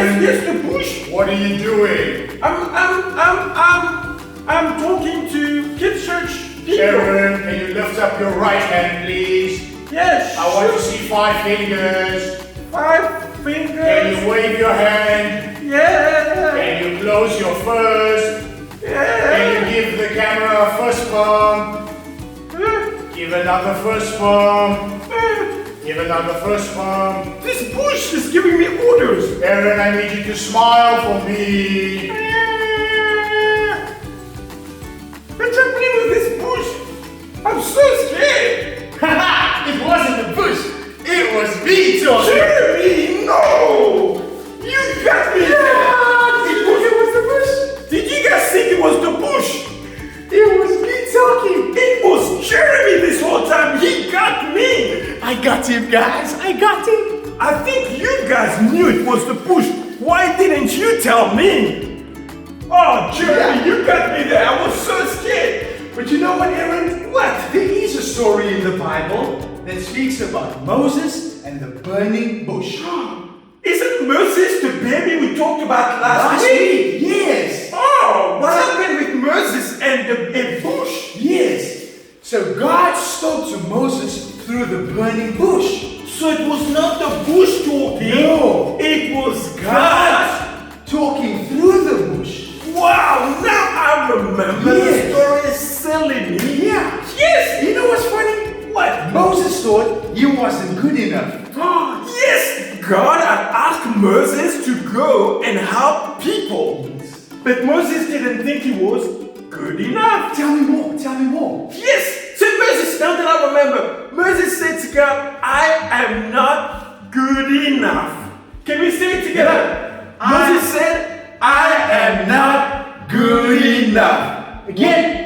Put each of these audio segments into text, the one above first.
Yes, the bush. What are you doing? I'm talking to Kids Church people. Aaron, can you lift up your right hand, please? Yes. I want to see 5 fingers. 5 fingers. Can you wave your hand? Yeah. Can you close your fist? Yeah. Can you give the camera a fist bump? Give another fist bump. Give another fist bump. This bush is giving me orders. Aaron, I need you to smile for me. What's happening with this bush? I'm so scared. Haha! It wasn't the bush. It was me talking. Jeremy, no! You got me there. It was the bush. Did you guys think it was the bush? It was me talking. It was Jeremy this whole time. He got me. I got him, guys. I got him. I think you guys knew it was the bush. Why didn't you tell me? Oh, Jeremy, you got me there. I was so scared. But you know what, Aaron? What? There is a story in the Bible that speaks about Moses and the burning bush. Isn't Moses the baby we talked about last week? Yes. Oh, what happened with Moses and the bush? Yes. So God spoke to Moses through the burning bush. So it was not the bush talking. No. It was God. Talking through the bush. Wow, now I remember Yes. the story is silly me. Yeah. Yes. You know what's funny? What? Moses thought he wasn't good enough. Yes, God had asked Moses to go and help people. But Moses didn't think he was good enough. Tell me more. Tell me more. Yes, so Moses, now that I remember, Moses said to God, I am not good enough. Can we say it together? Moses said, I am not good enough. Again.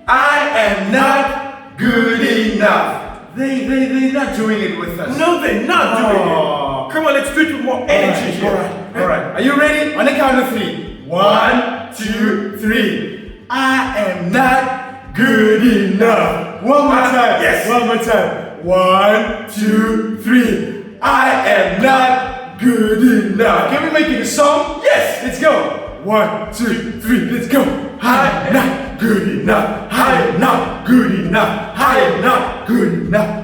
I am not good enough. They're not doing it with us. No, they're not doing Oh. it. Come on, let's do it with more energy here. All right. Are you ready? On the count of 3. 1, 2, 3. I am not good enough. One more time. Yes. One more time. 1, 2, 3. I am not good enough. Can we make it a song? Yes. Let's go. 1, 2, 3. Let's go. I am not good enough. I am not good enough. I am not good enough.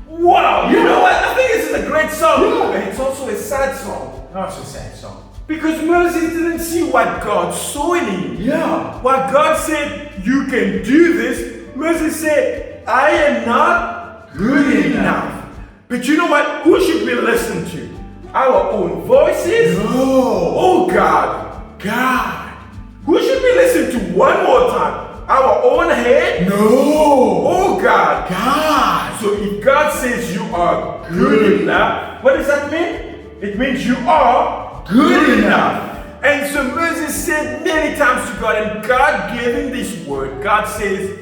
Wow, you know what? I think this is a great song. Yeah. But it's also a sad song. Oh, it's a sad song. Because Moses didn't see what God saw in him. Yeah. What God said, you can do this. Moses said, I am not good enough. But you know what? Who should we listen to? Our own voices? No. Oh God. God. Who should we listen to one more time? Our own head? No. Oh God. God. So if God says you are good enough, what does that mean? It means you are Good enough. And so Moses said many times to God, and God gave him this word. God says,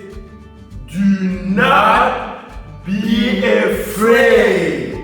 do not be afraid.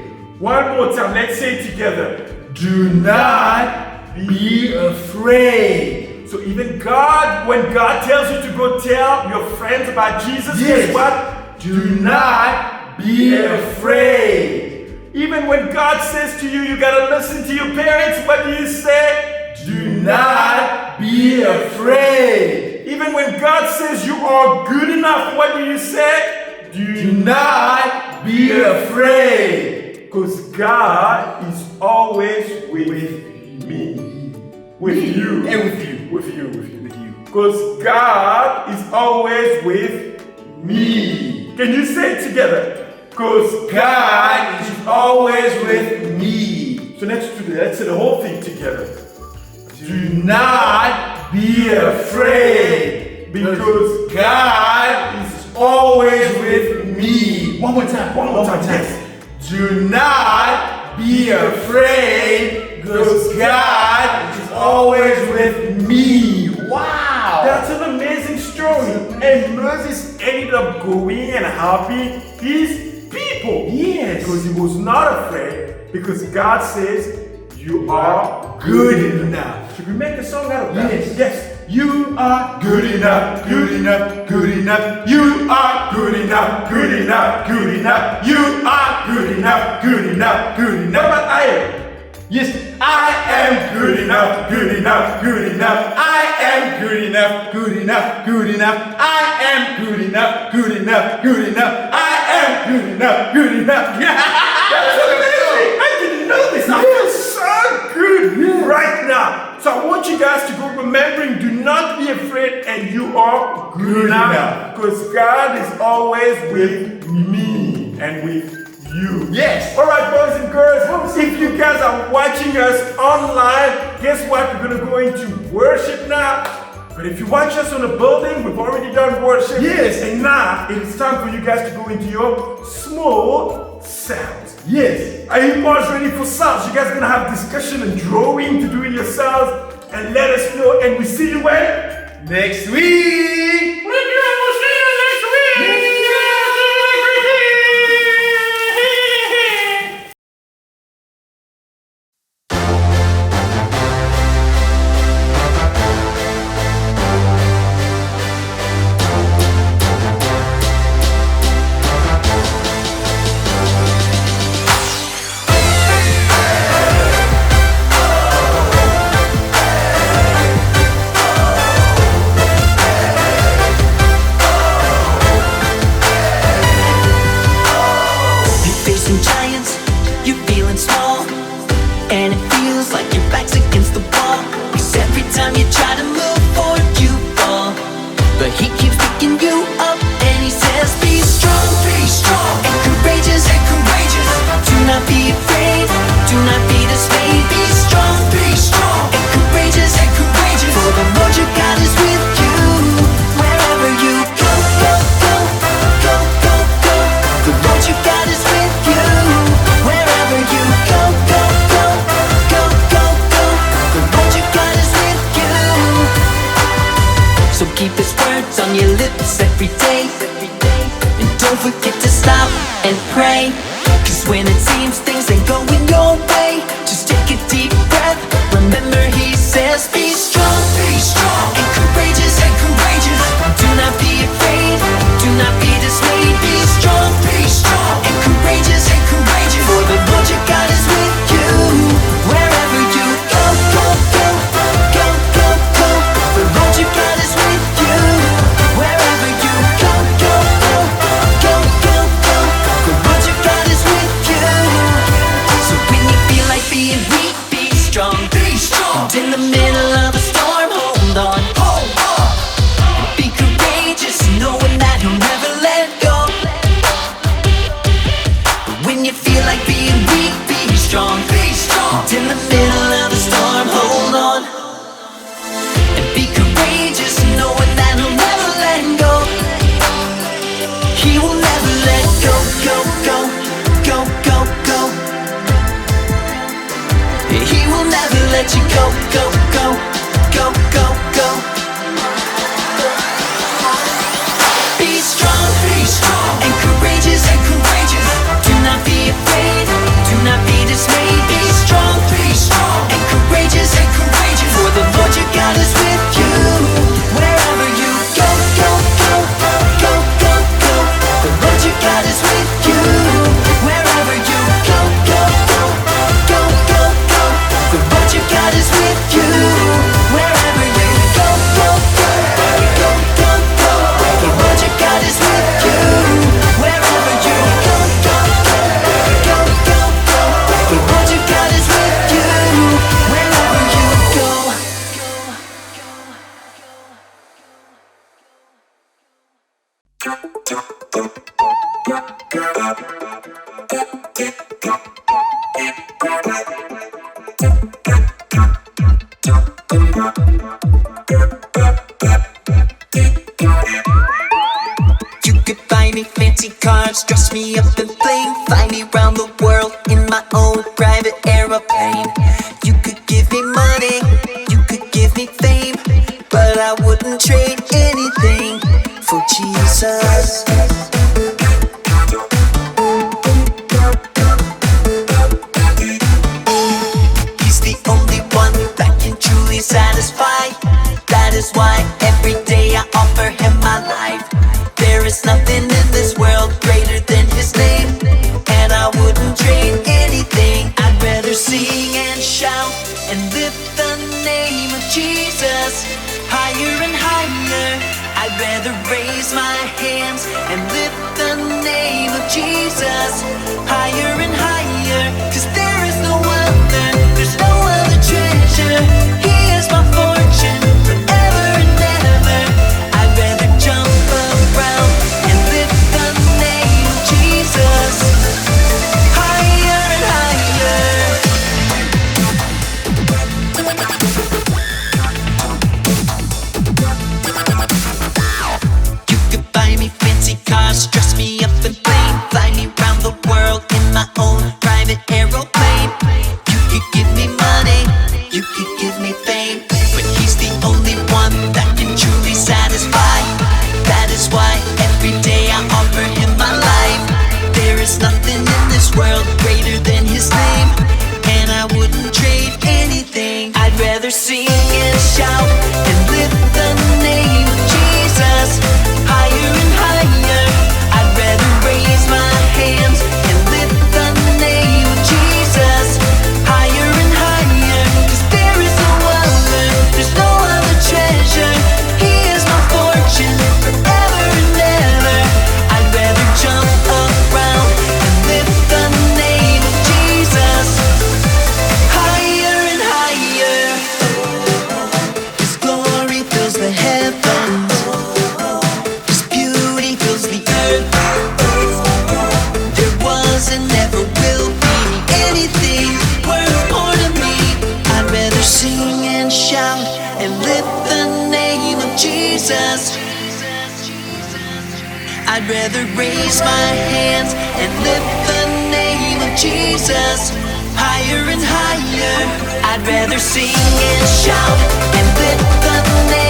One more time, let's say it together. Do not be afraid. So even God, when God tells you to go tell your friends about Jesus, guess what? Do not be afraid. Even when God says to you, you gotta listen to your parents, what do you say? Do not be afraid. Even when God says you are good enough, what do you say? Do not be afraid. Because God is always with me. With you. And with you. With you. Because God is always with me. Can you say it together? Because God is always with me. So let's do that. Let's say the whole thing together. Do not be afraid. Because God is always with me. One more time. One more time. Yes. Do not be afraid. Because God is always with me. Wow. That's an amazing story. And Moses ended up going and helping his people. Yes. Because he was not afraid. Because God says, you are good enough. Should we make a song out of that? Yes. You are good enough, good enough, good enough. You are good enough, good enough, good enough. You are good enough, good enough, good How enough. about I am? Yes, I am good enough, good enough, good enough. I am good enough, good enough, good enough. I am good enough, good enough, good enough. I am good enough, good enough. That's amazing! I didn't know this. I feel so good right now. So I want you guys to go remembering, do not be afraid, and you are good enough. Because God is always with me and with you. Yes. All right, boys and girls, if you guys are watching us online, guess what? We're going to go into worship now. But if you watch us on the building, we've already done worship. Yes. And now it is time for you guys to go into your small sounds. Yes. Are you boys ready for sounds? You guys are going to have discussion and drawing to do it yourselves. And let us know. And we see you when? Next week. Keep His words on your lips every day. And don't forget to stop and pray. Cause when it seems things ain't going your way, just take a deep breath. Remember He says, be strong and courageous and courageous. Do not be afraid, do not be dismayed. Be strong and courageous and courageous. For the Lord your God is with you. Wherever you go, go, go, go, go, go. The Lord your God is with you. Wherever you go, go, go, go, go, go. The Lord your God is with you. So when you feel like being weak, be strong. And in the middle of a storm, hold on. And be courageous, knowing that He'll never let go. But when you feel like being weak, be strong. And in the middle of a storm, hold on. And be courageous, knowing that He'll never let go. He will never let go, go, go, go, go, go. He will never let you go, go, go, go, go, go. Be strong and courageous and courageous. Do not be afraid, do not be dismayed. Be strong and courageous and courageous. For the Lord your God is with you. Wherever you go, go, go, go, go, go. The Lord your God is with you. Wherever you go, go, go, go, go, go. The Lord your God is with you. Wherever you go, go, go, go, go, go. The Lord your God is with you. Wherever you go, go, go, go, go, go. The Lord your God is with you. Wherever you go. You could buy me fancy cars, dress me up in bling, fly me around the world in my own private aeroplane. You could give me money, you could give me fame, but I wouldn't trade anything for Jesus. He's the only one that can truly satisfy. That is why every day I offer Him my life. There is nothing in this world greater than His name, and I wouldn't Jesus, higher and higher, 'cause there is no other, there's no other treasure. He is my fortune forever and ever. I'd rather jump around and lift the name of Jesus, higher and higher. You could buy me fancy cars, dress me up and fly me round the world in my own private aeroplane. You could give me money, you could give me fame, but he's the only one that can truly satisfy. That is why every day I offer him my life. There is nothing in this world greater than his name, and I wouldn't trade anything. I'd rather sing and shout and lift the name of Jesus, higher and higher. I'd rather raise my hands and lift the name of Jesus, higher and higher, 'cause there is no other, there's no other treasure. He is my fortune forever and ever. I'd rather jump around and lift the name of Jesus, higher and higher. His glory fills the heavens, his beauty fills the earth. There was and never will be anything worth more to me. I'd rather sing and shout and lift the name of Jesus. I'd rather raise my hands and lift the name of Jesus, higher and higher. I'd rather sing and shout and lift the name